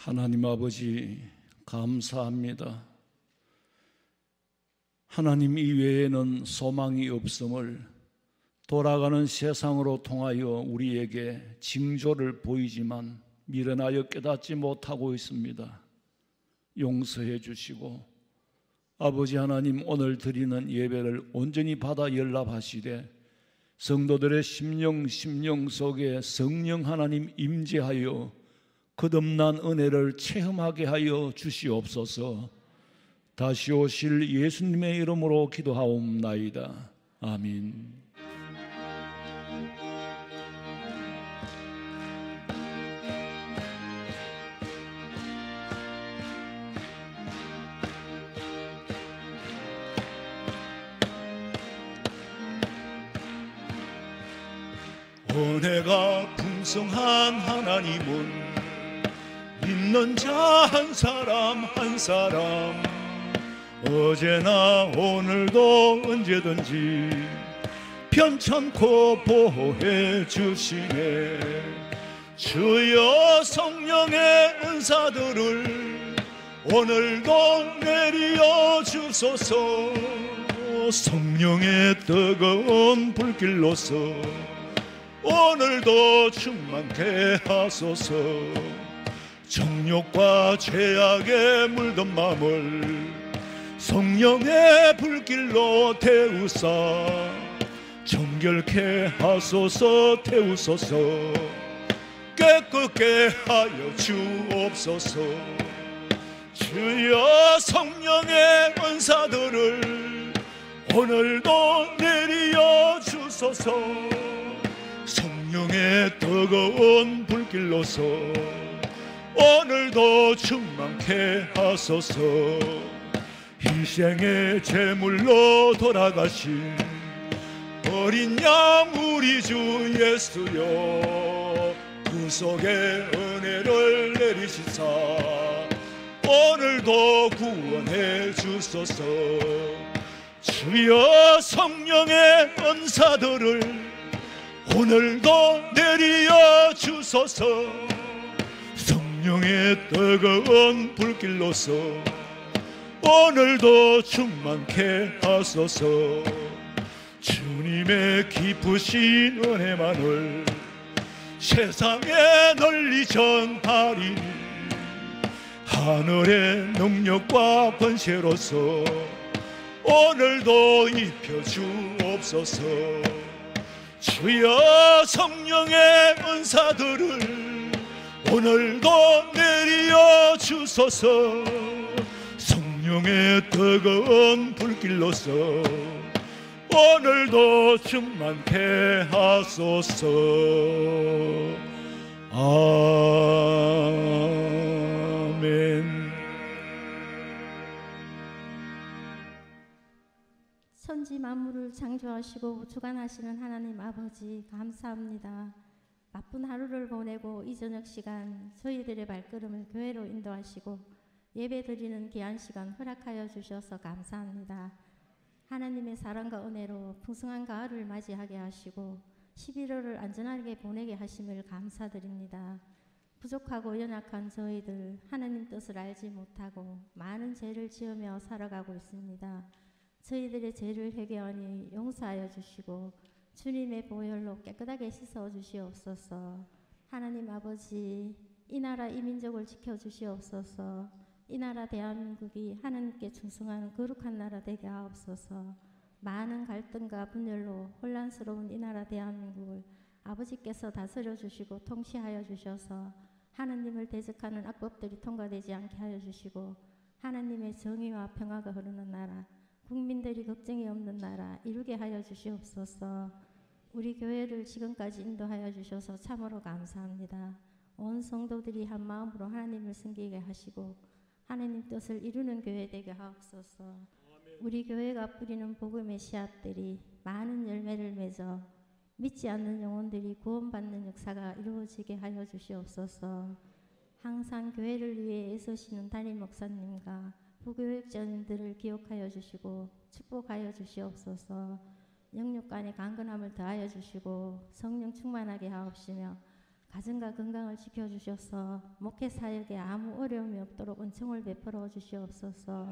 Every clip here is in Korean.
하나님 아버지 감사합니다. 하나님 이외에는 소망이 없음을 돌아가는 세상으로 통하여 우리에게 징조를 보이지만 미련하여 깨닫지 못하고 있습니다. 용서해 주시고 아버지 하나님, 오늘 드리는 예배를 온전히 받아 연락하시되 성도들의 심령 속에 성령 하나님 임재하여 거듭난 은혜를 체험하게 하여 주시옵소서. 다시 오실 예수님의 이름으로 기도하옵나이다. 아멘. 은혜가 풍성한 하나님은 믿는 자 한 사람 한 사람 어제나 오늘도 언제든지 편찮고 보호해 주시네. 주여 성령의 은사들을 오늘도 내려 주소서. 성령의 뜨거운 불길로서 오늘도 충만케 하소서. 정욕과 죄악에 물든 마음을 성령의 불길로 태우사 정결케 하소서. 태우소서. 깨끗게 하여 주옵소서. 주여 성령의 은사들을 오늘도 내려 주소서. 성령의 뜨거운 불길로서 오늘도 충만케 하소서. 희생의 제물로 돌아가신 어린 양 우리 주 예수여, 구속의 은혜를 내리시사 오늘도 구원해 주소서. 주여 성령의 은사들을 오늘도 내려 주소서. 성령의 뜨거운 불길로서 오늘도 충만케 하소서. 주님의 깊으신 은혜만을 세상에 널리 전하리니 하늘의 능력과 권세로서 오늘도 입혀 주옵소서. 주여 성령의 은사들을 오늘도 내려 주소서. 성령의 뜨거운 불길로서 오늘도 충만케 하소서. 아멘. 천지 만물을 창조하시고 주관하시는 하나님 아버지 감사합니다. 바쁜 하루를 보내고 이 저녁 시간 저희들의 발걸음을 교회로 인도하시고 예배 드리는 귀한 시간 허락하여 주셔서 감사합니다. 하나님의 사랑과 은혜로 풍성한 가을을 맞이하게 하시고 11월을 안전하게 보내게 하심을 감사드립니다. 부족하고 연약한 저희들 하나님 뜻을 알지 못하고 많은 죄를 지으며 살아가고 있습니다. 저희들의 죄를 회개하니 용서하여 주시고 주님의 보혈로 깨끗하게 씻어 주시옵소서. 하나님 아버지, 이 나라 이 민족을 지켜주시옵소서. 이 나라 대한민국이 하나님께 충성하는 거룩한 나라 되게 하옵소서. 많은 갈등과 분열로 혼란스러운 이 나라 대한민국을 아버지께서 다스려 주시고 통치하여 주셔서 하나님을 대적하는 악법들이 통과되지 않게 하여 주시고 하나님의 정의와 평화가 흐르는 나라, 국민들이 걱정이 없는 나라 이루게 하여 주시옵소서. 우리 교회를 지금까지 인도하여 주셔서 참으로 감사합니다. 온 성도들이 한 마음으로 하나님을 섬기게 하시고 하나님 뜻을 이루는 교회 되게 하옵소서. 우리 교회가 뿌리는 복음의 씨앗들이 많은 열매를 맺어 믿지 않는 영혼들이 구원받는 역사가 이루어지게 하여 주시옵소서. 항상 교회를 위해 애쓰시는 담임 목사님과 부교육자님들을 기억하여 주시고 축복하여 주시옵소서. 영육 간의 강건함을 더하여 주시고 성령 충만하게 하옵시며 가정과 건강을 지켜주셔서 목회 사역에 아무 어려움이 없도록 은총을 베풀어 주시옵소서.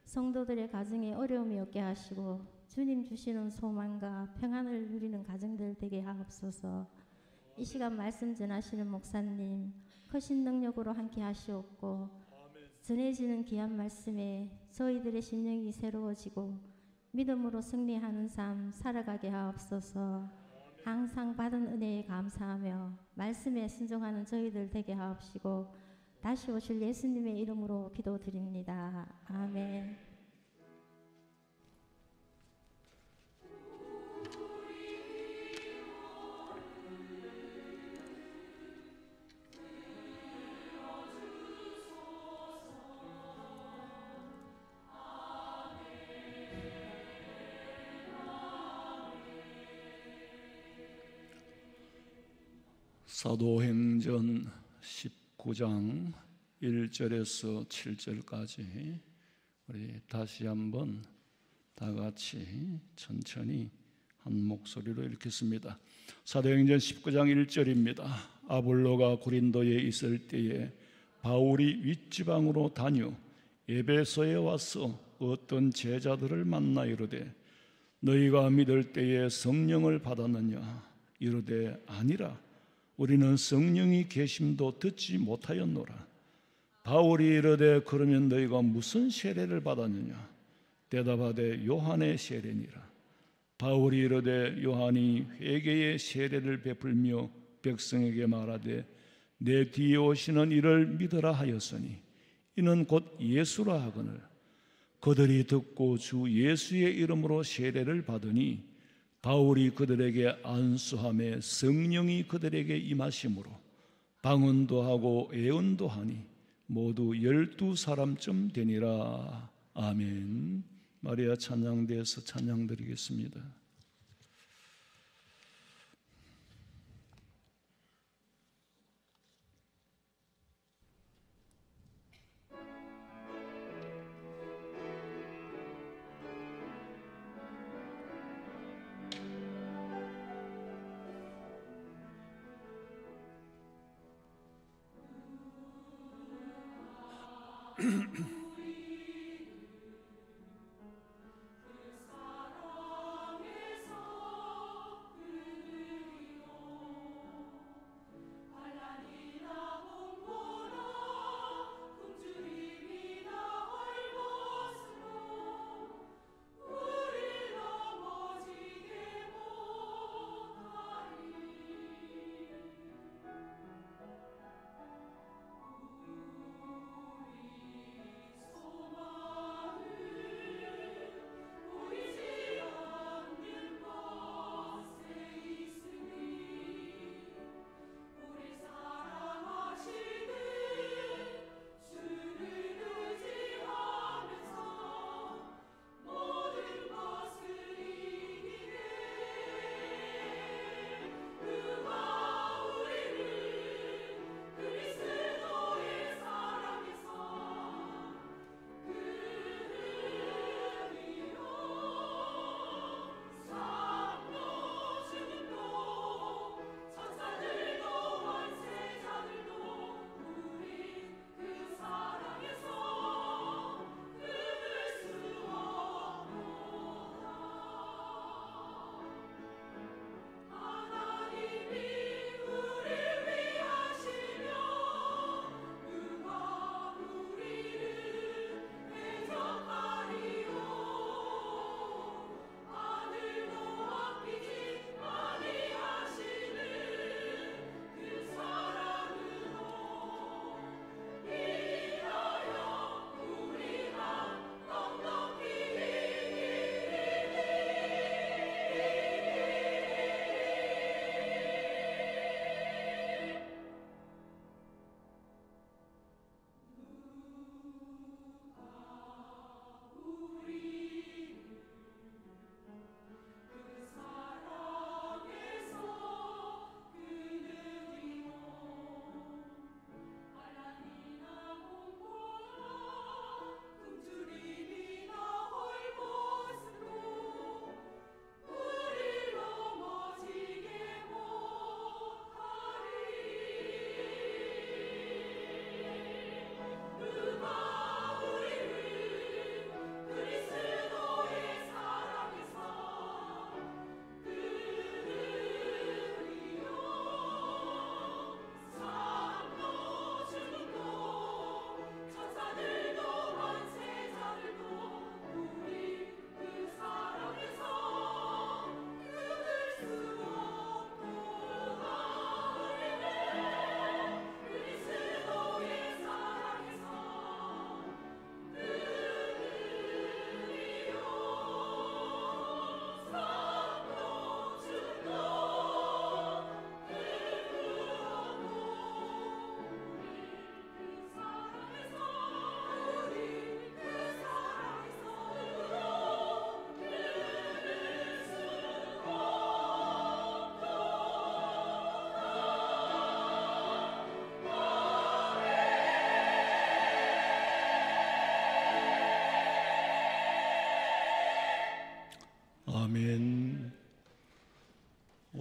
성도들의 가정에 어려움이 없게 하시고 주님 주시는 소망과 평안을 누리는 가정들 되게 하옵소서. 이 시간 말씀 전하시는 목사님 크신 능력으로 함께 하시옵고 전해지는 귀한 말씀에 저희들의 심령이 새로워지고 믿음으로 승리하는 삶 살아가게 하옵소서. 항상 받은 은혜에 감사하며 말씀에 순종하는 저희들 되게 하옵시고 다시 오실 예수님의 이름으로 기도드립니다. 아멘. 사도행전 19장 1절에서 7절까지 우리 다시 한번 다 같이 천천히 한 목소리로 읽겠습니다. 사도행전 19장 1절입니다. 아볼로가 고린도에 있을 때에 바울이 윗지방으로 다녀 에베소에 와서 어떤 제자들을 만나 이르되 너희가 믿을 때에 성령을 받았느냐? 이르되 아니라 우리는 성령이 계심도 듣지 못하였노라. 바울이 이르되 그러면 너희가 무슨 세례를 받았느냐? 대답하되 요한의 세례니라. 바울이 이르되 요한이 회개의 세례를 베풀며 백성에게 말하되 내 뒤에 오시는 이를 믿으라 하였으니 이는 곧 예수라 하거늘 그들이 듣고 주 예수의 이름으로 세례를 받으니 바울이 그들에게 안수함에 성령이 그들에게 임하심으로 방언도 하고 애언도 하니 모두 12사람쯤 되니라. 아멘. 마리아 찬양대에서 찬양드리겠습니다.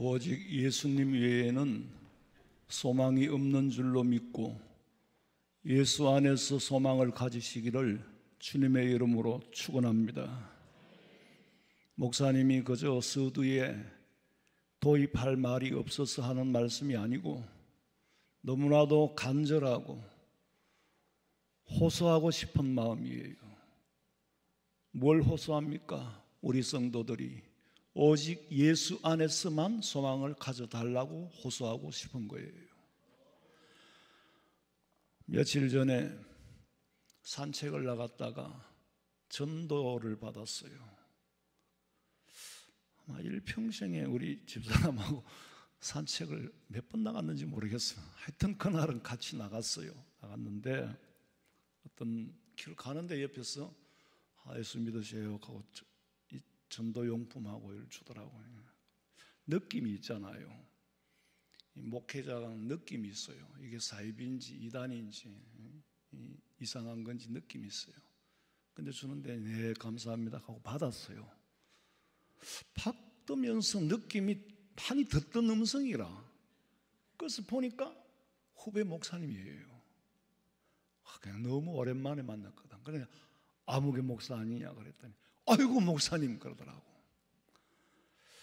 오직 예수님 외에는 소망이 없는 줄로 믿고 예수 안에서 소망을 가지시기를 주님의 이름으로 축원합니다. 목사님이 그저 서두에 도입할 말이 없어서 하는 말씀이 아니고 너무나도 간절하고 호소하고 싶은 마음이에요. 뭘 호소합니까? 우리 성도들이 오직 예수 안에서만 소망을 가져달라고 호소하고 싶은 거예요. 며칠 전에 산책을 나갔다가 전도를 받았어요. 아마 일평생에 우리 집사람하고 산책을 몇 번 나갔는지 모르겠어요. 하여튼 그날은 같이 나갔는데 어떤 길 가는데 옆에서 예수 믿으세요 하고 이 전도용품하고 이걸 주더라고요. 느낌이 있잖아요. 이 목회자가 느낌이 있어요. 이게 사입인지 이단인지 이상한 건지 느낌이 있어요. 근데 주는데 네 감사합니다 하고 받았어요. 받으면서 느낌이 많이 듣던 음성이라 그래서 보니까 후배 목사님이에요. 그냥 너무 오랜만에 만났거든. 그래 아무개 목사 아니냐 그랬더니 아이고 목사님 그러더라고.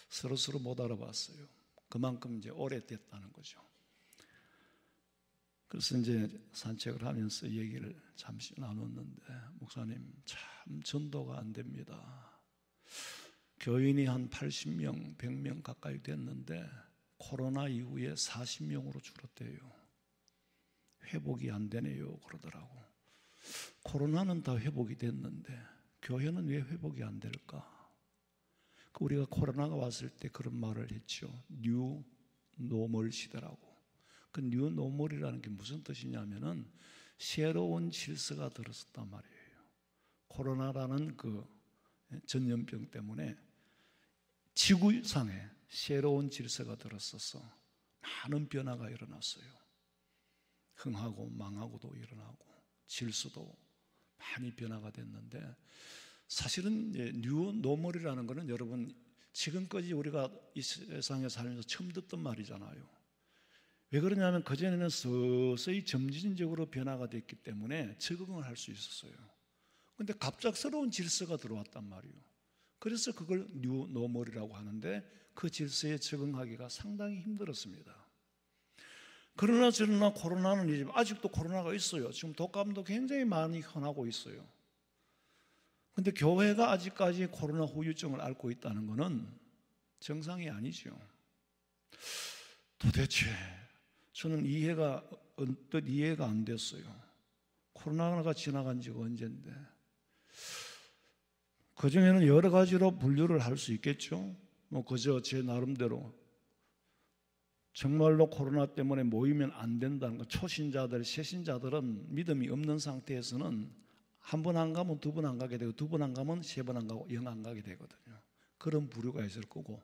서로 못 알아봤어요. 그만큼 이제 오래됐다는 거죠. 그래서 이제 산책을 하면서 얘기를 잠시 나눴는데 목사님 참 전도가 안 됩니다. 교인이 한 80명, 100명 가까이 됐는데 코로나 이후에 40명으로 줄었대요. 회복이 안 되네요 그러더라고. 코로나는 다 회복이 됐는데 교회는 왜 회복이 안 될까? 우리가 코로나가 왔을 때 그런 말을 했죠. 뉴 노멀 시대라고. 그 뉴 노멀이라는 게 무슨 뜻이냐면은 새로운 질서가 들어섰단 말이에요. 코로나라는 그 전염병 때문에 지구상에 새로운 질서가 들어서서 많은 변화가 일어났어요. 흥하고 망하고도 일어나고 질서도 많이 변화가 됐는데 사실은 뉴 노멀이라는 것은 여러분 지금까지 우리가 이 세상에 살면서 처음 듣던 말이잖아요. 왜 그러냐면 그전에는 서서히 점진적으로 변화가 됐기 때문에 적응을 할 수 있었어요. 그런데 갑작스러운 질서가 들어왔단 말이에요. 그래서 그걸 뉴 노멀이라고 하는데 그 질서에 적응하기가 상당히 힘들었습니다. 그러나 저러나 코로나는 이제 아직도 코로나가 있어요. 지금 독감도 굉장히 많이 현하고 있어요. 그런데 교회가 아직까지 코로나 후유증을 앓고 있다는 것은 정상이 아니죠. 도대체 저는 언뜻 이해가 안 됐어요. 코로나가 지나간 지가 언젠데. 그 중에는 여러 가지로 분류를 할 수 있겠죠. 그저 제 나름대로 정말로 코로나 때문에 모이면 안 된다는 거. 초신자들, 새신자들은 믿음이 없는 상태에서는 한 번 안 가면 두 번 안 가게 되고 두 번 안 가면 세 번 안 가고 영 안 가게 되거든요. 그런 부류가 있을 거고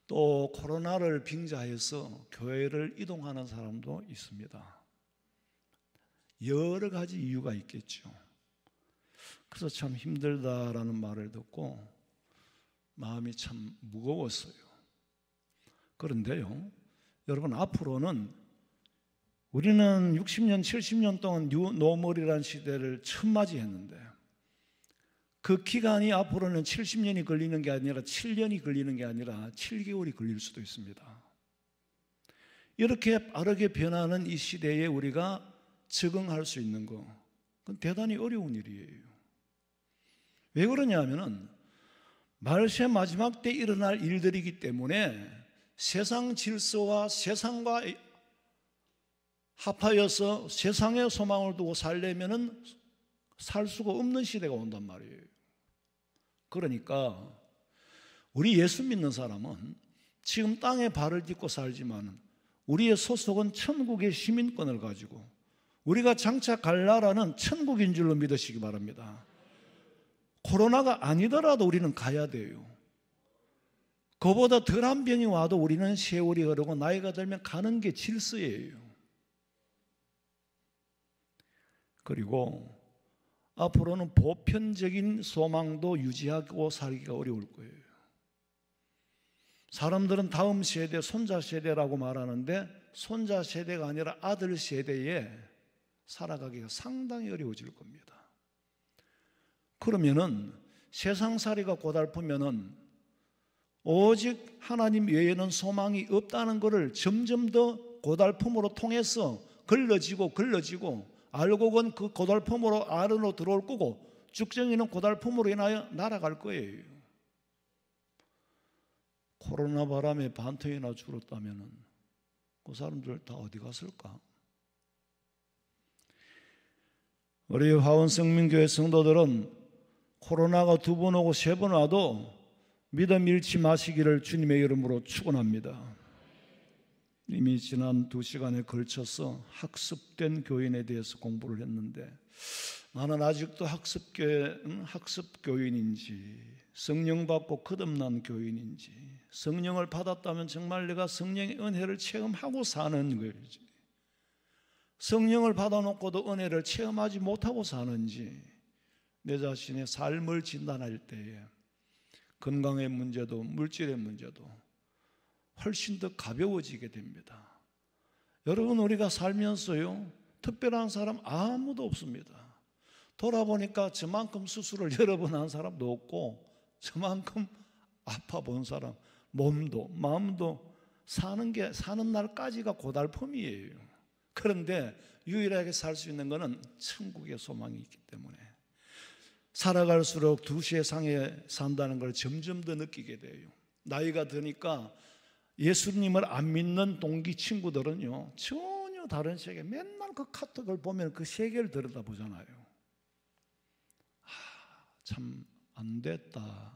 또 코로나를 빙자해서 교회를 이동하는 사람도 있습니다. 여러 가지 이유가 있겠죠. 그래서 참 힘들다라는 말을 듣고 마음이 참 무거웠어요. 그런데요, 여러분 앞으로는 우리는 60년, 70년 동안 뉴 노멀이라는 시대를 처음 맞이했는데 그 기간이 앞으로는 70년이 걸리는 게 아니라 7년이 걸리는 게 아니라 7개월이 걸릴 수도 있습니다. 이렇게 빠르게 변하는 이 시대에 우리가 적응할 수 있는 거, 그건 대단히 어려운 일이에요. 왜 그러냐면은 말세 마지막 때 일어날 일들이기 때문에 세상 질서와 세상과 합하여서 세상의 소망을 두고 살려면은 살 수가 없는 시대가 온단 말이에요. 그러니까 우리 예수 믿는 사람은 지금 땅에 발을 딛고 살지만 우리의 소속은 천국의 시민권을 가지고 우리가 장착할 나라는 천국인 줄로 믿으시기 바랍니다. 코로나가 아니더라도 우리는 가야 돼요. 그보다 덜한 병이 와도 우리는 세월이 흐르고 나이가 들면 가는 게 질서예요. 그리고 앞으로는 보편적인 소망도 유지하고 살기가 어려울 거예요. 사람들은 다음 세대, 손자 세대라고 말하는데 손자 세대가 아니라 아들 세대에 살아가기가 상당히 어려워질 겁니다. 그러면은 세상살이가 고달프면은 오직 하나님 외에는 소망이 없다는 것을 점점 더 고달픔으로 통해서 걸러지고 알고 본 그 고달픔으로 안으로 들어올 거고 쭉정이는 고달픔으로 인하여 날아갈 거예요. 코로나 바람에 반토이나 줄었다면은 그 사람들 다 어디 갔을까? 우리 화원성민교회 성도들은 코로나가 2번 오고 3번 와도 믿음 잃지 마시기를 주님의 이름으로 축원합니다. 이미 지난 2시간에 걸쳐서 학습된 교인에 대해서 공부를 했는데 나는 아직도 학습교인인지 성령 받고 거듭난 교인인지 성령을 받았다면 정말 내가 성령의 은혜를 체험하고 사는 거지 성령을 받아놓고도 은혜를 체험하지 못하고 사는지 내 자신의 삶을 진단할 때에 건강의 문제도 물질의 문제도 훨씬 더 가벼워지게 됩니다. 여러분 우리가 살면서요 특별한 사람 아무도 없습니다. 돌아보니까 저만큼 수술을 여러 번 한 사람도 없고 저만큼 아파 본 사람 몸도 마음도 사는 날까지가 고달픔이에요. 그런데 유일하게 살 수 있는 것은 천국의 소망이 있기 때문에 살아갈수록 두 세상에 산다는 걸 점점 더 느끼게 돼요. 나이가 드니까 예수님을 안 믿는 동기 친구들은요 전혀 다른 세계 맨날 그 카톡을 보면 그 세계를 들여다보잖아요. 참 안 됐다.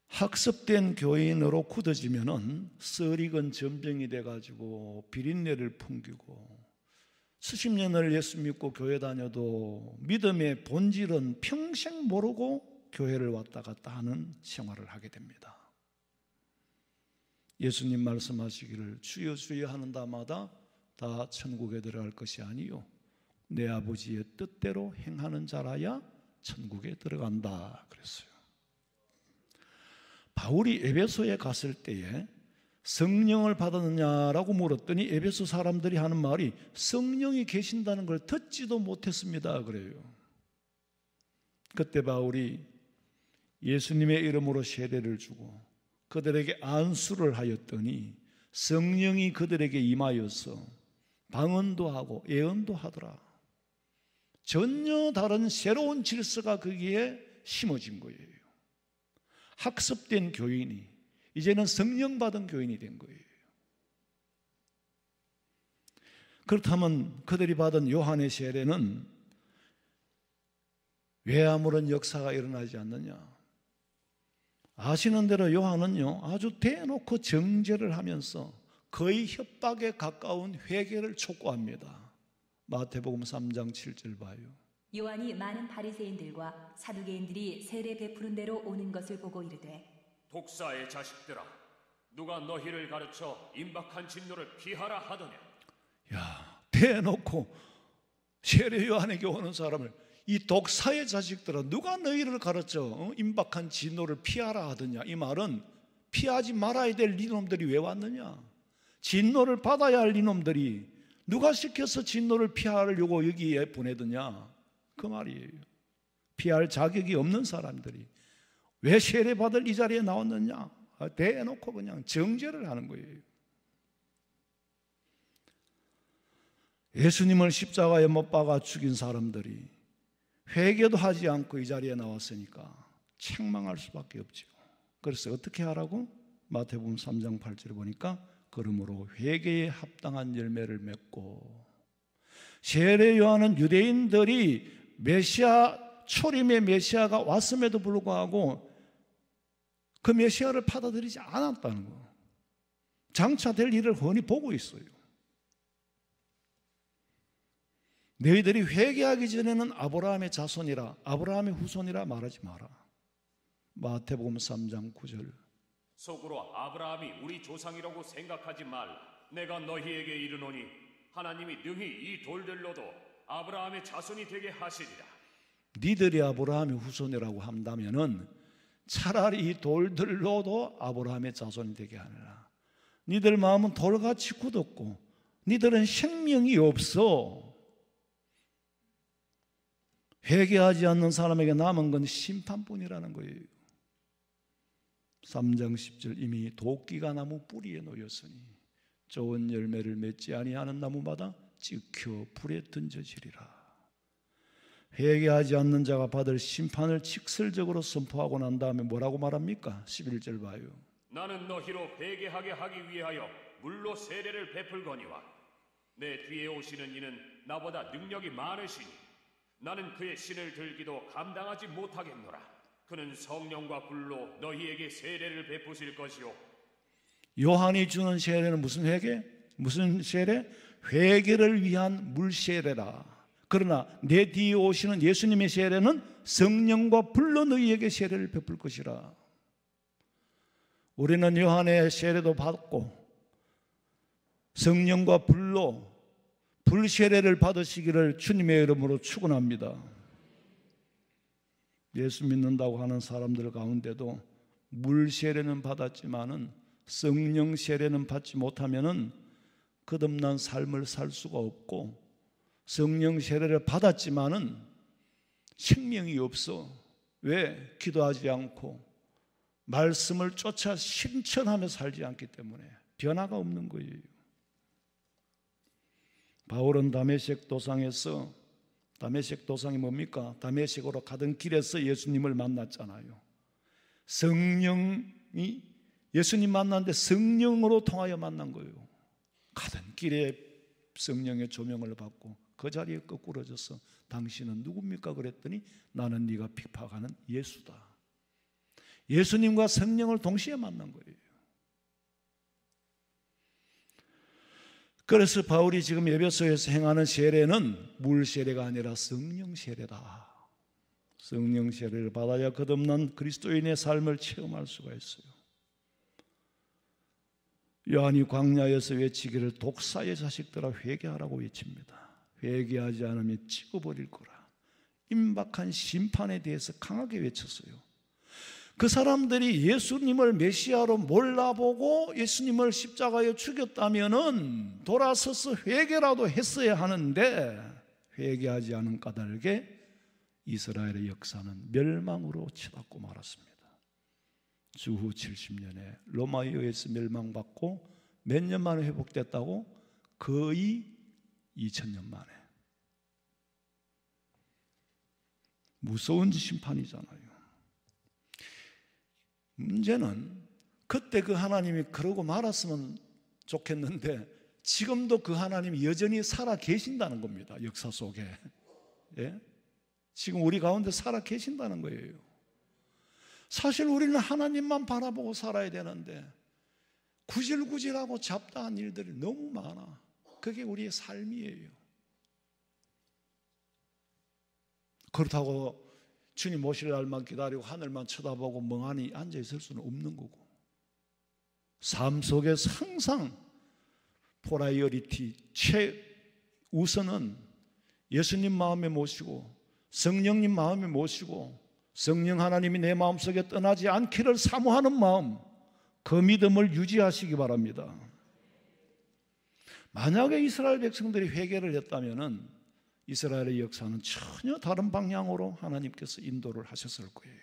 학습된 교인으로 굳어지면은 썰익은 전병이 돼가지고 비린내를 풍기고 수십 년을 예수 믿고 교회 다녀도 믿음의 본질은 평생 모르고 교회를 왔다 갔다 하는 생활을 하게 됩니다. 예수님 말씀하시기를 주여 주여 하는 자마다 다 천국에 들어갈 것이 아니요 내 아버지의 뜻대로 행하는 자라야 천국에 들어간다 그랬어요. 바울이 에베소에 갔을 때에 성령을 받았느냐라고 물었더니 에베소 사람들이 하는 말이 성령이 계신다는 걸 듣지도 못했습니다 그래요. 그때 바울이 예수님의 이름으로 세례를 주고 그들에게 안수를 하였더니 성령이 그들에게 임하여서 방언도 하고 예언도 하더라. 전혀 다른 새로운 질서가 거기에 심어진 거예요. 학습된 교인이 이제는 성령 받은 교인이 된 거예요. 그렇다면 그들이 받은 요한의 세례는 왜 아무런 역사가 일어나지 않느냐? 아시는 대로 요한은요 아주 대놓고 정죄를 하면서 거의 협박에 가까운 회개를 촉구합니다. 마태복음 3장 7절 봐요. 요한이 많은 바리새인들과 사두개인들이 세례 베푸는 대로 오는 것을 보고 이르되 독사의 자식들아 누가 너희를 가르쳐 임박한 진노를 피하라 하더냐. 야, 대놓고 세례 요한에게 오는 사람을 이 독사의 자식들아 누가 너희를 가르쳐 임박한 진노를 피하라 하더냐. 이 말은 피하지 말아야 될 이놈들이 왜 왔느냐. 진노를 받아야 할 이놈들이 누가 시켜서 진노를 피하려고 여기에 보내더냐 그 말이에요. 피할 자격이 없는 사람들이 왜 세례받을 이 자리에 나왔느냐. 대놓고 그냥 정죄를 하는 거예요. 예수님을 십자가에 못 박아 죽인 사람들이 회개도 하지 않고 이 자리에 나왔으니까 책망할 수밖에 없죠. 그래서 어떻게 하라고? 마태복음 3장 8절에 보니까 그러므로 회개에 합당한 열매를 맺고. 세례 요한은 유대인들이 메시아 초림의 메시아가 왔음에도 불구하고 그 메시아를 받아들이지 않았다는 거. 장차 될 일을 훤히 보고 있어요. 너희들이 회개하기 전에는 아브라함의 자손이라 아브라함의 후손이라 말하지 마라. 마태복음 3장 9절. 속으로 아브라함이 우리 조상이라고 생각하지 말라. 내가 너희에게 이르노니 하나님이 능히 이 돌들로도 아브라함의 자손이 되게 하시리라. 니들이 아브라함의 후손이라고 한다면은 차라리 이 돌들로도 아브라함의 자손이 되게 하느라. 니들 마음은 돌같이 굳었고 니들은 생명이 없어. 회개하지 않는 사람에게 남은 건 심판뿐이라는 거예요. 3장 10절 이미 도끼가 나무 뿌리에 놓였으니 좋은 열매를 맺지 아니하는 나무마다 찍혀 불에 던져지리라. 회개하지 않는 자가 받을 심판을 직설적으로 선포하고 난 다음에 뭐라고 말합니까? 11절 봐요. 나는 너희로 회개하게 하기 위하여 물로 세례를 베풀거니와 내 뒤에 오시는 이는 나보다 능력이 많으시니 나는 그의 신을 들기도 감당하지 못하겠노라. 그는 성령과 불로 너희에게 세례를 베푸실 것이요. 요한이 주는 세례는 무슨 회개? 무슨 세례? 회개를 위한 물 세례라. 그러나 내 뒤에 오시는 예수님의 세례는 성령과 불로 너희에게 세례를 베풀 것이라. 우리는 요한의 세례도 받고 성령과 불로 불 세례를 받으시기를 주님의 이름으로 축원합니다. 예수 믿는다고 하는 사람들 가운데도 물 세례는 받았지만은 성령 세례는 받지 못하면은 거듭난 삶을 살 수가 없고, 성령 세례를 받았지만은 생명이 없어. 왜? 기도하지 않고 말씀을 쫓아 실천하며 살지 않기 때문에 변화가 없는 거예요. 바울은 다메섹 도상에서, 다메섹 도상이 뭡니까? 다메섹으로 가던 길에서 예수님을 만났잖아요. 성령이, 예수님 만났는데 성령으로 통하여 만난 거예요. 가던 길에 성령의 조명을 받고 그 자리에 거꾸러져서 당신은 누굽니까? 그랬더니 나는 네가 핍박하는 예수다. 예수님과 성령을 동시에 만난 거예요. 그래서 바울이 지금 에베소에서 행하는 세례는 물 세례가 아니라 성령 세례다. 성령 세례를 받아야 거듭난 그리스도인의 삶을 체험할 수가 있어요. 요한이 광야에서 외치기를 독사의 자식들아 회개하라고 외칩니다. 회개하지 않으면 찍어버릴 거라. 임박한 심판에 대해서 강하게 외쳤어요. 그 사람들이 예수님을 메시아로 몰라보고 예수님을 십자가에 죽였다면은 돌아서서 회개라도 했어야 하는데, 회개하지 않은 까닭에 이스라엘의 역사는 멸망으로 치닫고 말았습니다. 주후 70년에 로마에 의해서 멸망받고 몇 년 만에 회복됐다고? 거의 2000년 만에. 무서운 심판이잖아요. 문제는 그때 그 하나님이 그러고 말았으면 좋겠는데 지금도 그 하나님이 여전히 살아 계신다는 겁니다. 역사 속에. 예? 지금 우리 가운데 살아 계신다는 거예요. 사실 우리는 하나님만 바라보고 살아야 되는데 구질구질하고 잡다한 일들이 너무 많아. 그게 우리의 삶이에요. 그렇다고 주님 오실 날만 기다리고 하늘만 쳐다보고 멍하니 앉아있을 수는 없는 거고, 삶 속에서 항상 프라이어리티, 최우선은 예수님 마음에 모시고 성령님 마음에 모시고 성령 하나님이 내 마음속에 떠나지 않기를 사모하는 마음, 그 믿음을 유지하시기 바랍니다. 만약에 이스라엘 백성들이 회개를 했다면은 이스라엘의 역사는 전혀 다른 방향으로 하나님께서 인도를 하셨을 거예요.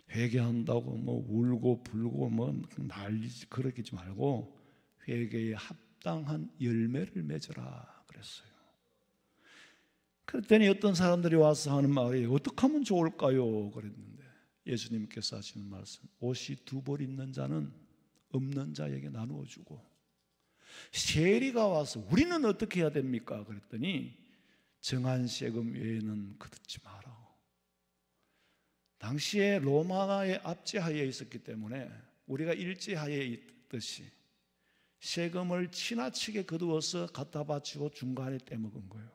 회개한다고 뭐 울고 불고 뭐 난리지 그러지 말고 회개에 합당한 열매를 맺어라 그랬어요. 그랬더니 어떤 사람들이 와서 하는 말이 어떻게 하면 좋을까요? 그랬는데 예수님께서 하시는 말씀, 옷이 두 벌 있는 자는 없는 자에게 나누어 주고, 세리가 와서 우리는 어떻게 해야 됩니까? 그랬더니 정한 세금 외에는 거두지 마라. 당시에 로마의 압제하에 있었기 때문에 우리가 일제하에 있듯이 세금을 지나치게 거두어서 갖다 바치고 중간에 떼먹은 거예요.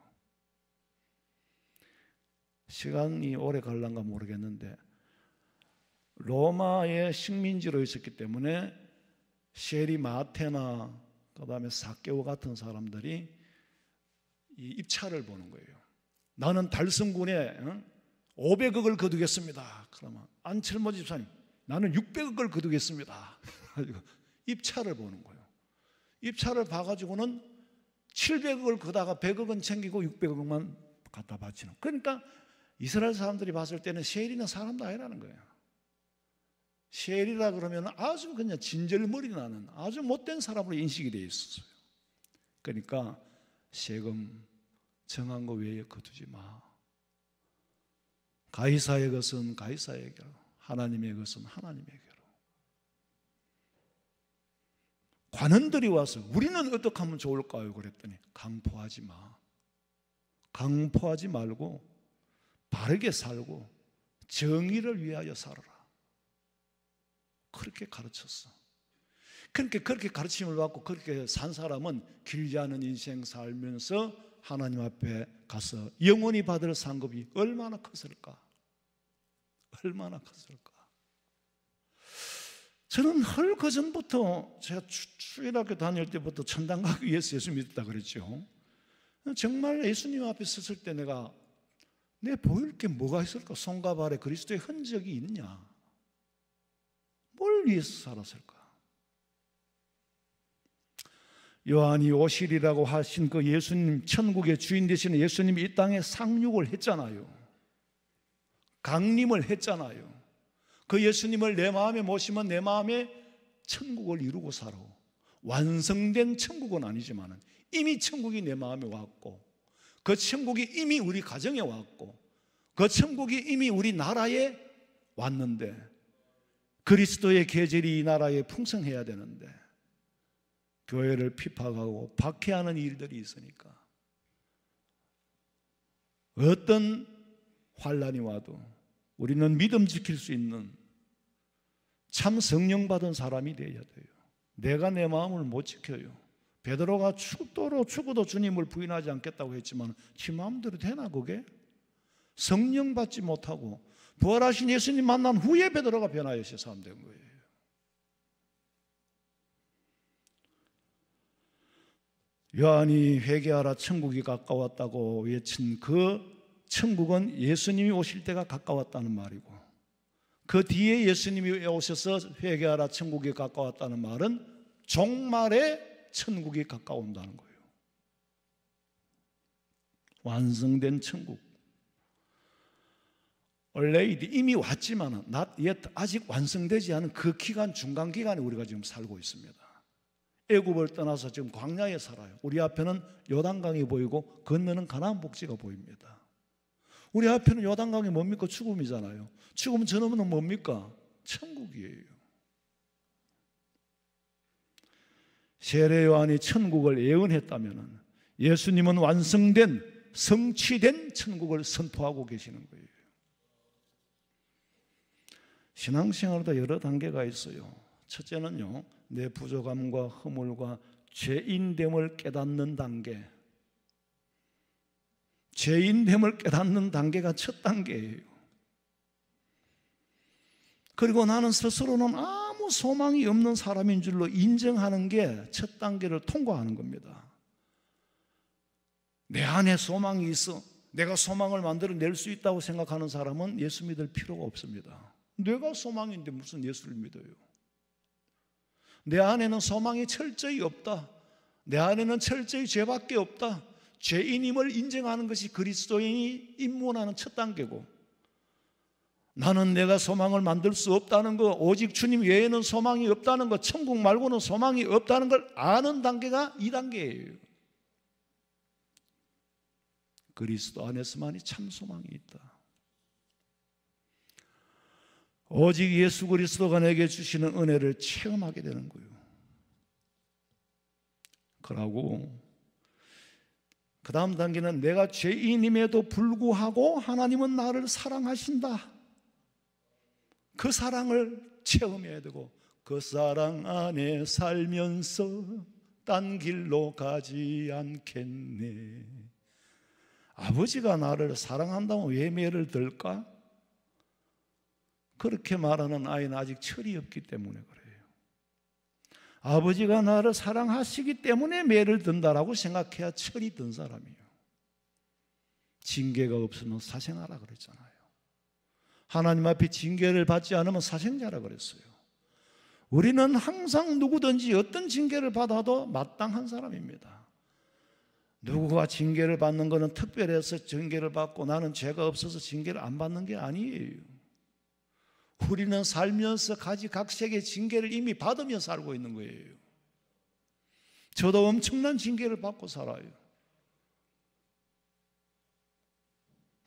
시간이 오래 갈란가 모르겠는데 로마의 식민지로 있었기 때문에 세리 마테나 그 다음에 사개오 같은 사람들이 이 입찰을 보는 거예요. 나는 달성군에 500억을 거두겠습니다. 그러면 안철모 집사님, 나는 600억을 거두겠습니다. 입찰을 보는 거예요. 입찰을 봐가지고는 700억을 거다가 100억은 챙기고 600억만 갖다 바치는. 그러니까 이스라엘 사람들이 봤을 때는 셰일이는 사람도 아니라는 거예요. 셰일이라 그러면 아주 그냥 진절머리 나는 아주 못된 사람으로 인식이 되어 있었어요. 그러니까 세금 정한 거 외에 거두지 마. 가이사의 것은 가이사에게로, 하나님의 것은 하나님에게로. 관원들이 와서 우리는 어떻게 하면 좋을까요? 그랬더니 강포하지 마. 강포하지 말고 바르게 살고 정의를 위하여 살아라. 그렇게 가르쳤어. 그렇게 가르침을 받고 그렇게 산 사람은 길지 않은 인생 살면서 하나님 앞에 가서 영원히 받을 상급이 얼마나 컸을까? 얼마나 컸을까? 저는 그전부터 제가 주일학교 다닐 때부터 천당 가기 위해서 예수 믿었다 그랬죠. 정말 예수님 앞에 섰을 때 내 보일 게 뭐가 있을까? 손과 발에 그리스도의 흔적이 있냐? 뭘 위해서 살았을까? 요한이 오시리라고 하신 그 예수님, 천국의 주인 되시는 예수님이 이 땅에 상륙을 했잖아요. 강림을 했잖아요. 그 예수님을 내 마음에 모시면 내 마음에 천국을 이루고 살아. 완성된 천국은 아니지만 이미 천국이 내 마음에 왔고, 그 천국이 이미 우리 가정에 왔고, 그 천국이 이미 우리 나라에 왔는데, 그리스도의 계절이 이 나라에 풍성해야 되는데 교회를 핍박하고 박해하는 일들이 있으니까 어떤 환난이 와도 우리는 믿음 지킬 수 있는 참 성령 받은 사람이 되어야 돼요. 내가 내 마음을 못 지켜요. 베드로가 죽어도 주님을 부인하지 않겠다고 했지만 지 마음대로 되나 그게? 성령 받지 못하고 부활하신 예수님 만난 후에 베드로가 변화의 사람 된 거예요. 요한이 회개하라 천국이 가까웠다고 외친 그 천국은 예수님이 오실 때가 가까웠다는 말이고, 그 뒤에 예수님이 오셔서 회개하라 천국이 가까웠다는 말은 종말에 천국이 가까운다는 거예요. 완성된 천국, 얼레이디 이미 왔지만 아직 완성되지 않은 그 기간, 중간 기간에 우리가 지금 살고 있습니다. 애굽을 떠나서 지금 광야에 살아요. 우리 앞에는 요단강이 보이고 건너는 가나안 복지가 보입니다. 우리 앞에는 요단강이 뭡니까? 죽음이잖아요. 죽음 전후는 뭡니까? 천국이에요. 세례 요한이 천국을 예언했다면 예수님은 완성된, 성취된 천국을 선포하고 계시는 거예요. 신앙생활도 여러 단계가 있어요. 첫째는요, 내 부족함과 허물과 죄인됨을 깨닫는 단계. 죄인됨을 깨닫는 단계가 첫 단계예요. 그리고 나는 스스로는 아무 소망이 없는 사람인 줄로 인정하는 게 첫 단계를 통과하는 겁니다. 내 안에 소망이 있어 내가 소망을 만들어낼 수 있다고 생각하는 사람은 예수 믿을 필요가 없습니다. 내가 소망인데 무슨 예수를 믿어요? 내 안에는 소망이 철저히 없다. 내 안에는 철저히 죄밖에 없다. 죄인임을 인정하는 것이 그리스도인이 입문하는 첫 단계고, 나는 내가 소망을 만들 수 없다는 것, 오직 주님 외에는 소망이 없다는 것, 천국 말고는 소망이 없다는 걸 아는 단계가 2단계예요. 그리스도 안에서만이 참 소망이 있다. 오직 예수 그리스도가 내게 주시는 은혜를 체험하게 되는 거예요. 그러고 그 다음 단계는 내가 죄인임에도 불구하고 하나님은 나를 사랑하신다. 그 사랑을 체험해야 되고, 그 사랑 안에 살면서 딴 길로 가지 않겠네. 아버지가 나를 사랑한다면 왜 매를 들까? 그렇게 말하는 아이는 아직 철이 없기 때문에 그래요. 아버지가 나를 사랑하시기 때문에 매를 든다라고 생각해야 철이 든 사람이에요. 징계가 없으면 사생하라 그랬잖아요. 하나님 앞에 징계를 받지 않으면 사생자라 그랬어요. 우리는 항상 누구든지 어떤 징계를 받아도 마땅한 사람입니다. 누구가 징계를 받는 것은 특별해서 징계를 받고 나는 죄가 없어서 징계를 안 받는 게 아니에요. 우리는 살면서 가지각색의 징계를 이미 받으며 살고 있는 거예요. 저도 엄청난 징계를 받고 살아요.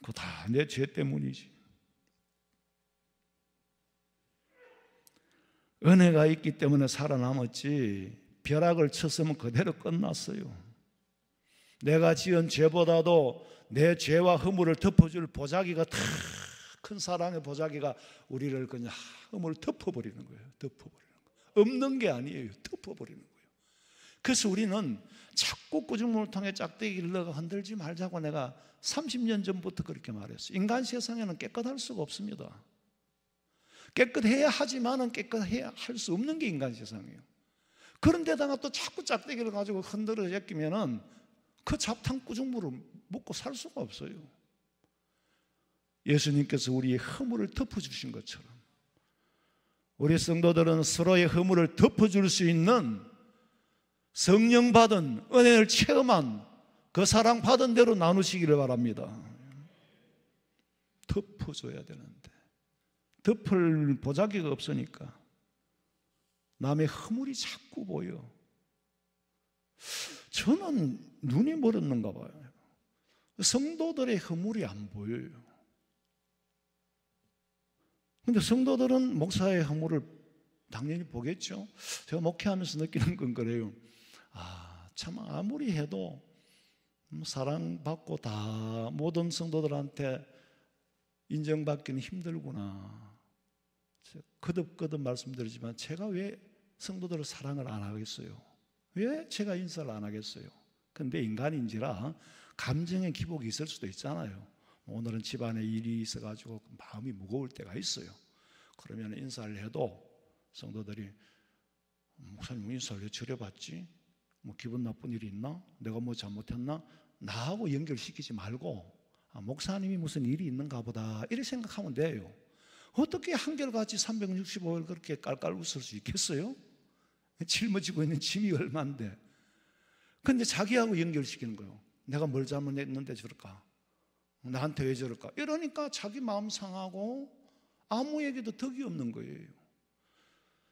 그거 다 내 죄 때문이지. 은혜가 있기 때문에 살아남았지, 벼락을 쳤으면 그대로 끝났어요. 내가 지은 죄보다도 내 죄와 허물을 덮어줄 보자기가 다 큰 사랑의 보자기가 우리를 그냥 허물을 덮어버리는 거예요. 덮어버리는 거예요. 없는 게 아니에요. 덮어버리는 거예요. 그래서 우리는 자꾸 꾸중물을 통해 짝대기를 넣어 흔들지 말자고 내가 30년 전부터 그렇게 말했어요. 인간 세상에는 깨끗할 수가 없습니다. 깨끗해야 하지만은 깨끗해야 할 수 없는 게 인간 세상이에요. 그런데다가 또 자꾸 짝대기를 가지고 흔들어 제끼면은 그 잡탕 꾸중물을 먹고 살 수가 없어요. 예수님께서 우리의 허물을 덮어주신 것처럼 우리 성도들은 서로의 허물을 덮어줄 수 있는 성령 받은 은혜를 체험한 그 사랑 받은 대로 나누시기를 바랍니다. 덮어줘야 되는데 덮을 보자기가 없으니까 남의 허물이 자꾸 보여. 저는 눈이 멀었는가 봐요. 성도들의 허물이 안 보여요. 근데 성도들은 목사의 허물을 당연히 보겠죠. 제가 목회하면서 느끼는 건 그래요. 참 아무리 해도 사랑받고 다 모든 성도들한테 인정받기는 힘들구나. 거듭거듭 말씀드리지만 제가 왜 성도들을 사랑을 안 하겠어요? 왜 제가 인사를 안 하겠어요? 근데 인간인지라 감정의 기복이 있을 수도 있잖아요. 오늘은 집안에 일이 있어가지고 마음이 무거울 때가 있어요. 그러면 인사를 해도 성도들이 목사님 인사를 왜 저려봤지? 뭐 기분 나쁜 일이 있나? 내가 뭐 잘못했나? 나하고 연결시키지 말고 목사님이 무슨 일이 있는가 보다 이렇게 생각하면 돼요. 어떻게 한결같이 365일 그렇게 깔깔 웃을 수 있겠어요? 짊어지고 있는 짐이 얼만데. 근데 자기하고 연결시키는 거예요. 내가 뭘 잘못했는데 저럴까? 나한테 왜 저럴까? 이러니까 자기 마음 상하고 아무에게도 덕이 없는 거예요.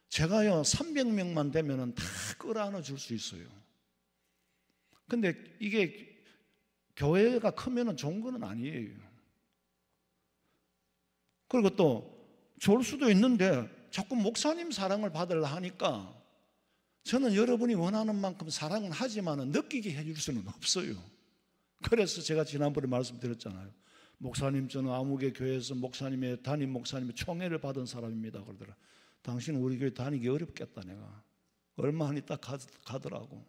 제가요 300명만 되면은 다 끌어안아 줄 수 있어요. 근데 이게 교회가 크면은 좋은 건 아니에요. 그리고 또 좋을 수도 있는데 자꾸 목사님 사랑을 받으려 하니까 저는 여러분이 원하는 만큼 사랑은 하지만은 느끼게 해줄 수는 없어요. 그래서 제가 지난번에 말씀드렸잖아요. 목사님, 저는 아무개 교회에서 목사님의 담임 목사님의 총애를 받은 사람입니다. 그러더라. 당신은 우리 교회 다니기 어렵겠다. 내가 얼마 안 있다 가더라고.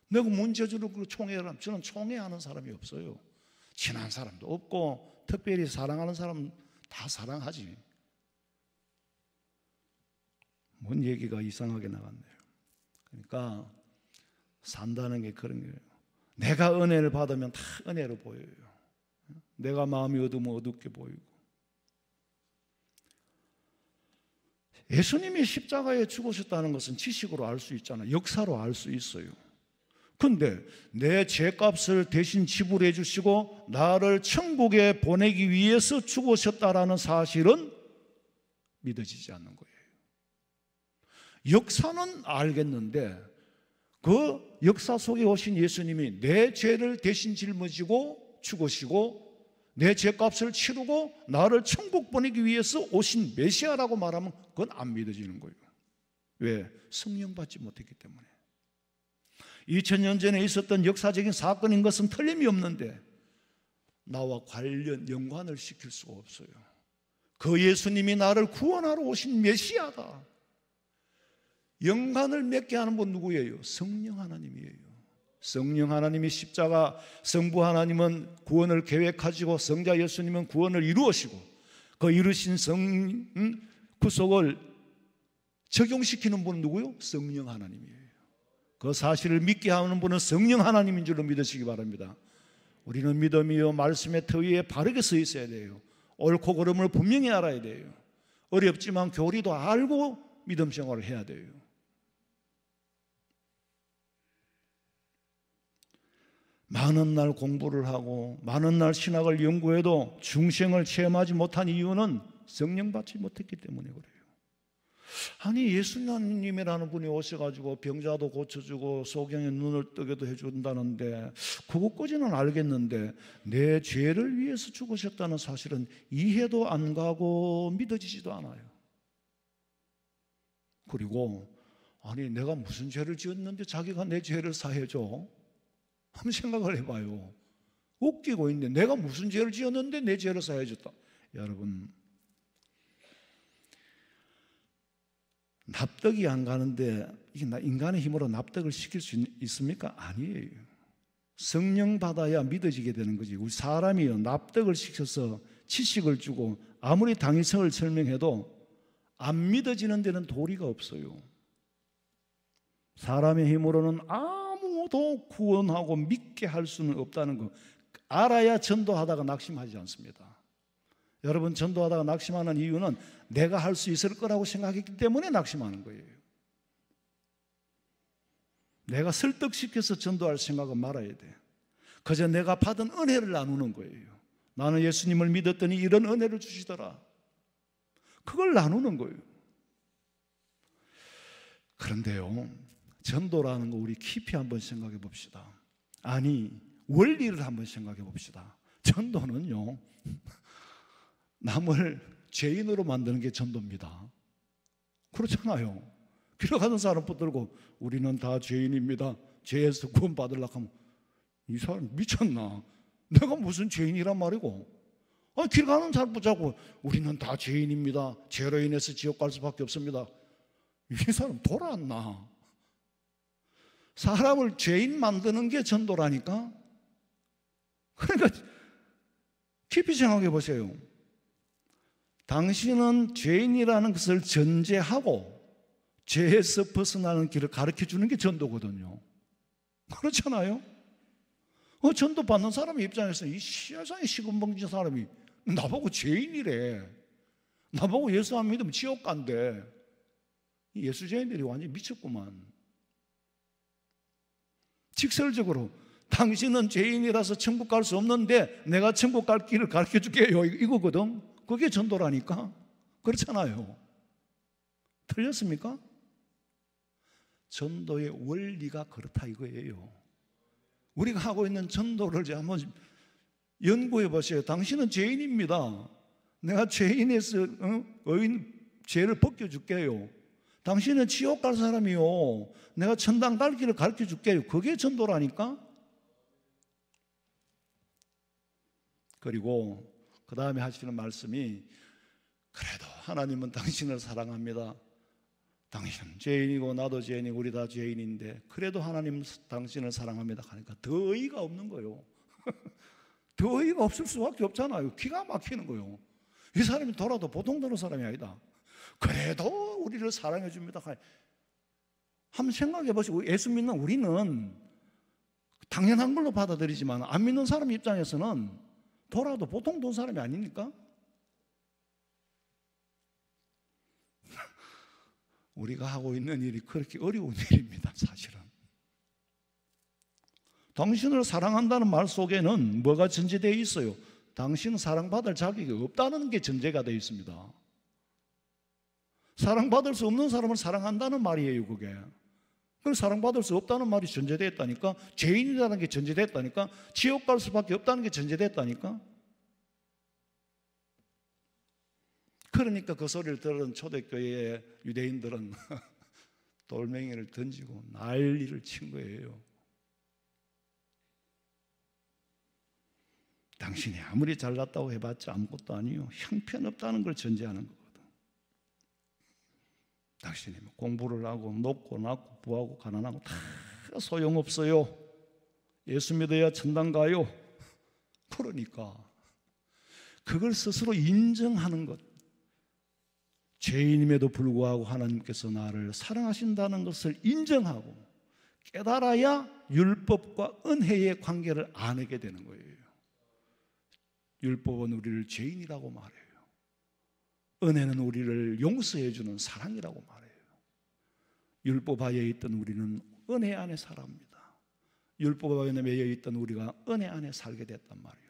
내가 문제주로 그 총애를 하면 저는 총애하는 사람이 없어요. 친한 사람도 없고 특별히 사랑하는 사람 다 사랑하지. 뭔 얘기가 이상하게 나갔네요. 그러니까 산다는 게 그런 거예요. 내가 은혜를 받으면 다 은혜로 보여요. 내가 마음이 어두우면 어둡게 보이고. 예수님이 십자가에 죽으셨다는 것은 지식으로 알 수 있잖아요. 역사로 알 수 있어요. 근데 내 죄값을 대신 지불해 주시고 나를 천국에 보내기 위해서 죽으셨다라는 사실은 믿어지지 않는 거예요. 역사는 알겠는데 그 역사 속에 오신 예수님이 내 죄를 대신 짊어지고 죽으시고 내 죄값을 치르고 나를 천국 보내기 위해서 오신 메시아라고 말하면 그건 안 믿어지는 거예요. 왜? 성령 받지 못했기 때문에. 2000년 전에 있었던 역사적인 사건인 것은 틀림이 없는데 나와 관련 연관을 시킬 수가 없어요. 그 예수님이 나를 구원하러 오신 메시아다. 연관을 맺게 하는 분 누구예요? 성령 하나님이에요. 성령 하나님이 십자가, 성부 하나님은 구원을 계획하시고 성자 예수님은 구원을 이루으시고 그 이루신 구속을 적용시키는 분은 누구요? 성령 하나님이에요. 그 사실을 믿게 하는 분은 성령 하나님인 줄로 믿으시기 바랍니다. 우리는 믿음이요 말씀의 터 위에 바르게 서 있어야 돼요. 옳고 그름을 분명히 알아야 돼요. 어렵지만 교리도 알고 믿음 생활을 해야 돼요. 많은 날 공부를 하고 많은 날 신학을 연구해도 중생을 체험하지 못한 이유는 성령 받지 못했기 때문에 그래요. 아니 예수님이라는 분이 오셔가지고 병자도 고쳐주고 소경의 눈을 뜨게도 해준다는데 그것까지는 알겠는데 내 죄를 위해서 죽으셨다는 사실은 이해도 안 가고 믿어지지도 않아요. 그리고 아니 내가 무슨 죄를 지었는데 자기가 내 죄를 사해줘? 한번 생각을 해봐요. 웃기고 있는데 내가 무슨 죄를 지었는데 내 죄를 사해줬다. 여러분 납득이 안 가는데 이게 인간의 힘으로 납득을 시킬 수 있습니까? 아니에요. 성령 받아야 믿어지게 되는 거지. 우리 사람이요 납득을 시켜서 지식을 주고 아무리 당위성을 설명해도 안 믿어지는 데는 도리가 없어요. 사람의 힘으로는 아무도 구원하고 믿게 할 수는 없다는 거 알아야 전도하다가 낙심하지 않습니다. 여러분 전도하다가 낙심하는 이유는 내가 할 수 있을 거라고 생각했기 때문에 낙심하는 거예요. 내가 설득시켜서 전도할 생각은 말아야 돼. 그저 내가 받은 은혜를 나누는 거예요. 나는 예수님을 믿었더니 이런 은혜를 주시더라. 그걸 나누는 거예요. 그런데요 전도라는 거 우리 깊이 한번 생각해 봅시다. 아니 원리를 한번 생각해 봅시다. 전도는요 남을 죄인으로 만드는 게 전도입니다. 그렇잖아요. 길 가는 사람 붙들고 우리는 다 죄인입니다. 죄에서 구원 받으려고 하면 이 사람 미쳤나? 내가 무슨 죄인이란 말이고. 아니, 길 가는 사람 붙잡고 우리는 다 죄인입니다. 죄로 인해서 지옥 갈 수밖에 없습니다. 이 사람 돌아왔나? 사람을 죄인 만드는 게 전도라니까. 그러니까 깊이 생각해 보세요. 당신은 죄인이라는 것을 전제하고 죄에서 벗어나는 길을 가르쳐 주는 게 전도거든요. 그렇잖아요? 전도 받는 사람의 입장에서 이 세상에 시금벙진 사람이 나보고 죄인이래. 나보고 예수 안 믿으면 지옥 간대. 이 예수죄인들이 완전히 미쳤구만. 직설적으로 당신은 죄인이라서 천국 갈 수 없는데 내가 천국 갈 길을 가르쳐 줄게요. 이거거든. 그게 전도라니까. 그렇잖아요. 틀렸습니까? 전도의 원리가 그렇다 이거예요. 우리가 하고 있는 전도를 한번 연구해 보세요. 당신은 죄인입니다. 내가 죄인에서 죄를 벗겨줄게요. 당신은 지옥 갈 사람이요. 내가 천당 갈 길을 가르쳐 줄게요. 그게 전도라니까. 그리고 그 다음에 하시는 말씀이 그래도 하나님은 당신을 사랑합니다. 당신 죄인이고 나도 죄인이고 우리 다 죄인인데 그래도 하나님 당신을 사랑합니다 하니까 더 의의가 없는 거예요. 더 의의가 없을 수밖에 없잖아요. 기가 막히는 거예요. 이 사람이 돌아도 보통 되는 사람이 아니다. 그래도 우리를 사랑해 줍니다. 한번 생각해 보시고 예수 믿는 우리는 당연한 걸로 받아들이지만 안 믿는 사람 입장에서는 돌아도 보통 돈 사람이 아닙니까? 우리가 하고 있는 일이 그렇게 어려운 일입니다. 사실은 당신을 사랑한다는 말 속에는 뭐가 전제되어 있어요? 당신은 사랑받을 자격이 없다는 게 전제가 되어 있습니다. 사랑받을 수 없는 사람을 사랑한다는 말이에요. 그게 사랑받을 수 없다는 말이 전제됐다니까. 죄인이라는 게 전제됐다니까. 지옥 갈 수밖에 없다는 게 전제됐다니까. 그러니까 그 소리를 들은 초대교회의 유대인들은 돌멩이를 던지고 난리를 친 거예요. 당신이 아무리 잘났다고 해봤자 아무것도 아니요. 형편없다는 걸 전제하는 거거든. 당신이 공부를 하고 높고 낮고 부하고 가난하고 다 소용없어요. 예수 믿어야 천당 가요. 그러니까 그걸 스스로 인정하는 것. 죄인임에도 불구하고 하나님께서 나를 사랑하신다는 것을 인정하고 깨달아야 율법과 은혜의 관계를 아게 되는 거예요. 율법은 우리를 죄인이라고 말해요. 은혜는 우리를 용서해 주는 사랑이라고 말해요. 율법 하에 있던 우리는 은혜 안에 살아갑니다. 율법 안에 매여 있던 우리가 은혜 안에 살게 됐단 말이에요.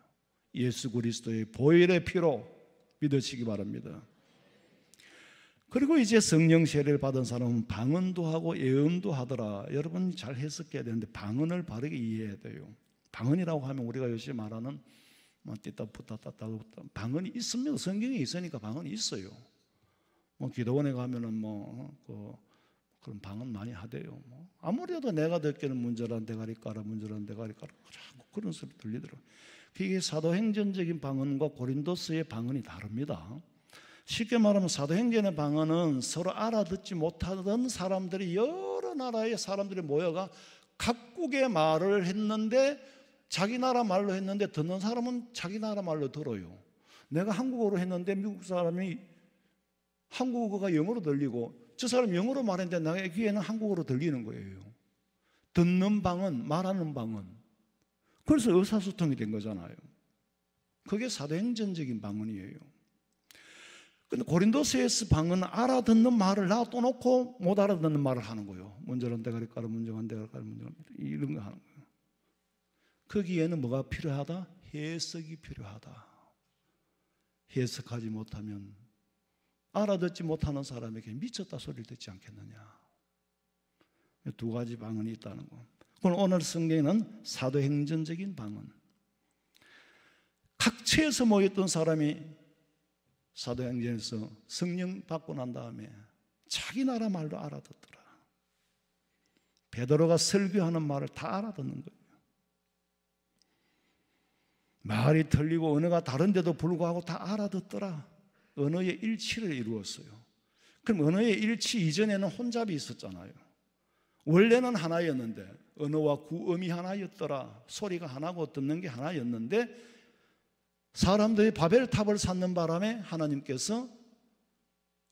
예수 그리스도의 보혈의 피로 믿으시기 바랍니다. 그리고 이제 성령 세례를 받은 사람은 방언도 하고 예언도 하더라. 여러분 잘 해석해야 되는데 방언을 바르게 이해해야 돼요. 방언이라고 하면 우리가 요새 말하는 방언이 있습니다. 성경에 있으니까 방언이 있어요. 기도원에 가면은 그런 방언 많이 하대요. 아무래도 내가 듣기는 문제란 대가리 까라, 문제란 대가리 까라, 자꾸 그런 소리 들리더라고요. 그게 사도행전적인 방언과 고린도서의 방언이 다릅니다. 쉽게 말하면 사도행전의 방언은 서로 알아듣지 못하던 사람들이 여러 나라의 사람들이 모여가 각국의 말을 했는데 자기 나라 말로 했는데 듣는 사람은 자기 나라 말로 들어요. 내가 한국어로 했는데 미국 사람이 한국어가 영어로 들리고 저 사람 영어로 말했는데 나의 귀에는 한국어로 들리는 거예요. 듣는 방언, 말하는 방언. 그래서 의사소통이 된 거잖아요. 그게 사도행전적인 방언이에요. 근데 고린도서에서 방언은 알아듣는 말을 놔둬놓고 못 알아듣는 말을 하는 거예요. 문제란 대가리 까라, 문제란 대가리 까라, 문제란 이런 거 하는 거예요. 거기에는 뭐가 필요하다? 해석이 필요하다. 해석하지 못하면 알아듣지 못하는 사람에게 미쳤다 소리를 듣지 않겠느냐. 두 가지 방언이 있다는 거. 그럼 오늘 성경에는 사도행전적인 방언. 각처에서 모였던 사람이 사도행전에서 성령 받고 난 다음에 자기 나라 말도 알아듣더라. 베드로가 설교하는 말을 다 알아듣는 거예요. 말이 틀리고 언어가 다른데도 불구하고 다 알아듣더라. 언어의 일치를 이루었어요. 그럼 언어의 일치 이전에는 혼잡이 있었잖아요. 원래는 하나였는데 언어와 구음이 하나였더라. 소리가 하나고 듣는 게 하나였는데 사람들이 바벨탑을 쌓는 바람에 하나님께서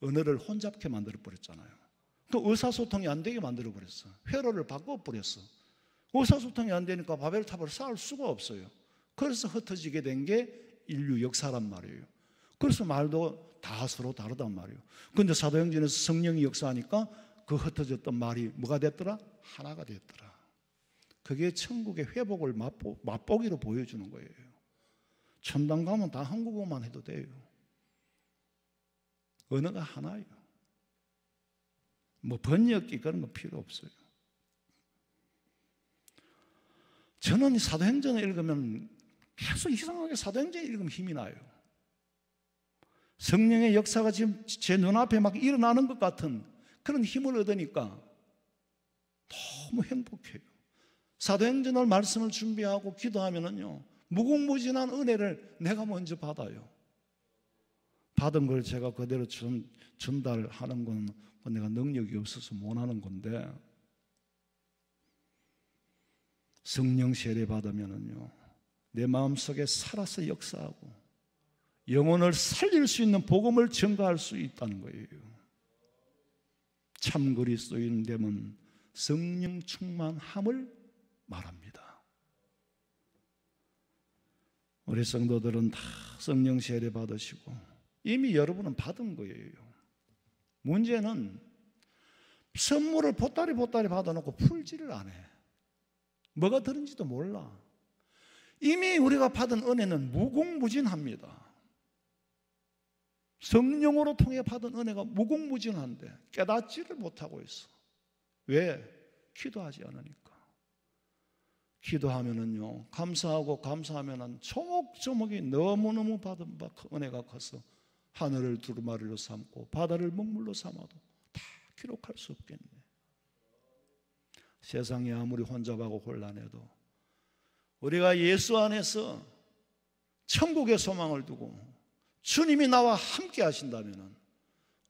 언어를 혼잡게 만들어 버렸잖아요. 또 의사소통이 안 되게 만들어 버렸어. 회로를 바꿔 버렸어. 의사소통이 안 되니까 바벨탑을 쌓을 수가 없어요. 그래서 흩어지게 된 게 인류 역사란 말이에요. 그래서 말도 다 서로 다르단 말이에요. 그런데 사도행전에서 성령이 역사하니까 그 흩어졌던 말이 뭐가 됐더라? 하나가 됐더라. 그게 천국의 회복을 맛보기로 보여주는 거예요. 천당 가면 다 한국어만 해도 돼요. 언어가 하나예요. 뭐 번역기 그런 거 필요 없어요. 저는 사도행전을 읽으면 계속 이상하게 사도행전 읽으면 힘이 나요. 성령의 역사가 지금 제 눈앞에 막 일어나는 것 같은 그런 힘을 얻으니까 너무 행복해요. 사도행전을 말씀을 준비하고 기도하면은요, 무궁무진한 은혜를 내가 먼저 받아요. 받은 걸 제가 그대로 전달하는 건 내가 능력이 없어서 못하는 건데, 성령 세례 받으면은요, 내 마음속에 살아서 역사하고 영혼을 살릴 수 있는 복음을 증거할 수 있다는 거예요. 참 그리스도인 됨은 성령 충만함을 말합니다. 우리 성도들은 다 성령 세례 받으시고 이미 여러분은 받은 거예요. 문제는 선물을 보따리 받아놓고 풀지를 안 해. 뭐가 들은지도 몰라. 이미 우리가 받은 은혜는 무궁무진합니다. 성령으로 통해 받은 은혜가 무궁무진한데 깨닫지를 못하고 있어. 왜? 기도하지 않으니까. 기도하면은요, 감사하면은 조목조목이 너무너무 받은 은혜가 커서 하늘을 두루마리로 삼고 바다를 먹물로 삼아도 다 기록할 수 없겠네. 세상이 아무리 혼잡하고 혼란해도 우리가 예수 안에서 천국의 소망을 두고 주님이 나와 함께 하신다면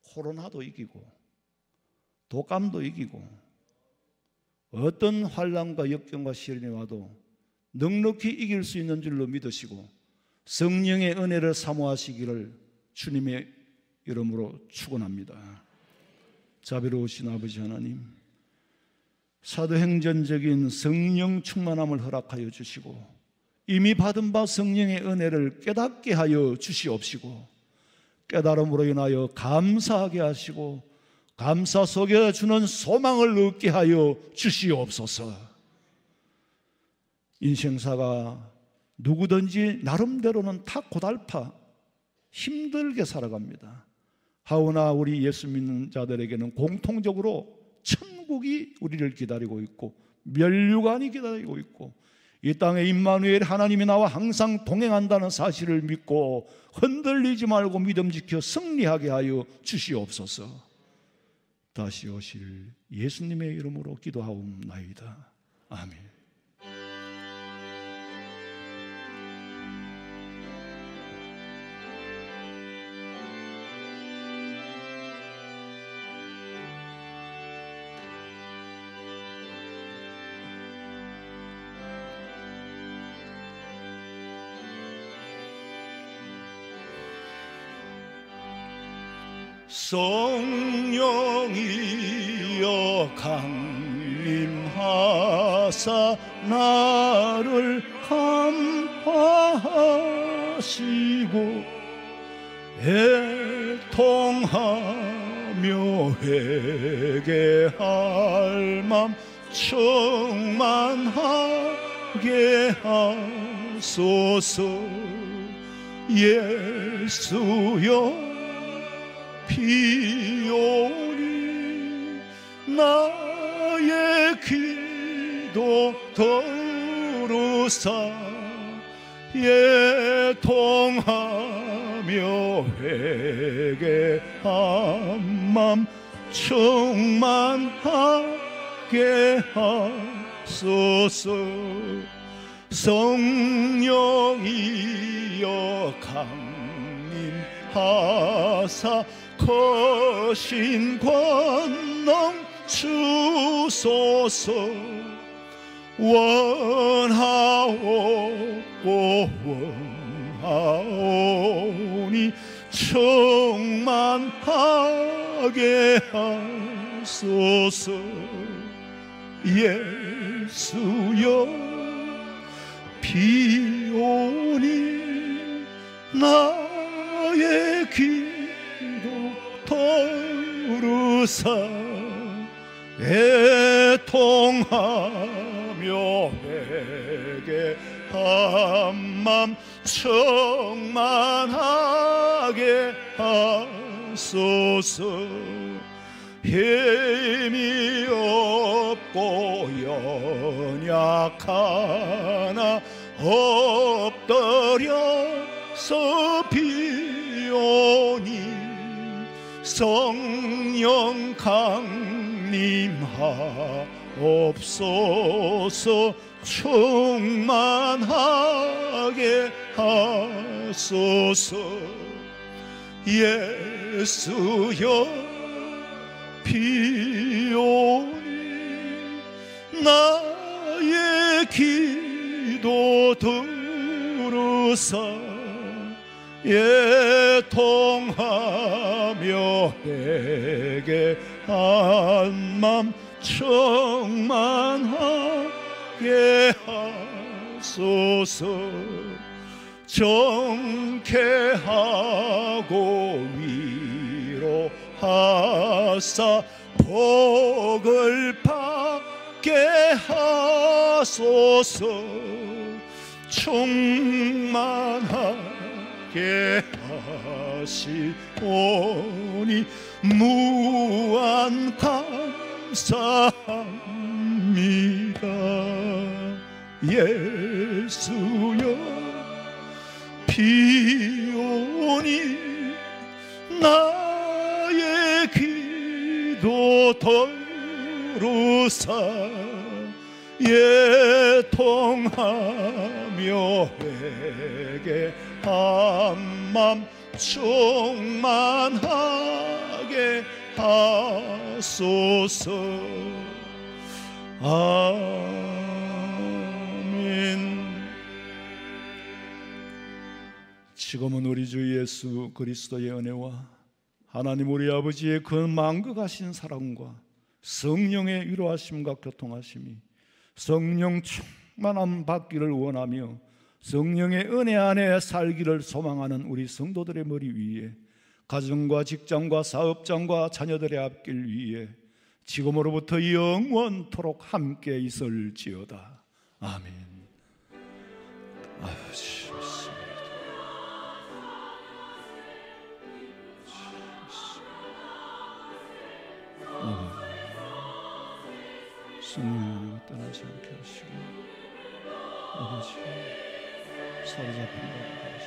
코로나도 이기고 독감도 이기고 어떤 환난과 역경과 시련이 와도 넉넉히 이길 수 있는 줄로 믿으시고 성령의 은혜를 사모하시기를 주님의 이름으로 축원합니다. 자비로우신 아버지 하나님, 사도행전적인 성령 충만함을 허락하여 주시고 이미 받은 바 성령의 은혜를 깨닫게 하여 주시옵시고 깨달음으로 인하여 감사하게 하시고 감사 속에 주는 소망을 얻게 하여 주시옵소서. 인생사가 누구든지 나름대로는 다 고달파 힘들게 살아갑니다. 하오나 우리 예수 믿는 자들에게는 공통적으로 천국이 우리를 기다리고 있고 멸류관이 기다리고 있고 이 땅에 임마누엘 하나님이 나와 항상 동행한다는 사실을 믿고 흔들리지 말고 믿음 지켜 승리하게 하여 주시옵소서. 다시 오실 예수님의 이름으로 기도하옵나이다. 아멘. 성령이여 강림하사 나를 감화하시고 애통하며 회개할 맘 충만하게 하소서. 예수여 비오니 나의 기도 들으사 애통하며 회개한 맘 충만하게 하소서. 성령이여 강림하사 거신 권능 주소서. 원하옵고 원하오니 충만하게 하소서. 예수여 비오니 나의 기도 들으사 애통하며 회개한 맘 충만하게 하소서. 힘이 없고 연약하나 엎드려서 비오니 성령 강림하옵소서. 충만하게 하소서. 예수여 비오니 나의 기도 들으사 애통하며 회개한 맘 충만하게 하소서. 정케하고 위로하사 복을 받게 하소서. 충만하게 하시오니 무한 감사합니다. 예수여 비오니 나의 기도 들으사 애통하며 회개한 맘 충만하게 하소서. 아멘. 지금은 우리 주 예수 그리스도의 은혜와 하나님 우리 아버지의 그 만극하신 사랑과 성령의 위로하심과 교통하심이 성령 충만함 받기를 원하며 성령의 은혜 안에 살기를 소망하는 우리 성도들의 머리 위에, 가정과 직장과 사업장과 자녀들의 앞길 위에 지금으로부터 영원토록 함께 있을지어다. 아멘. 아버지, 성령을 떠나지 않게 하시고, 아버지 사로잡힌 것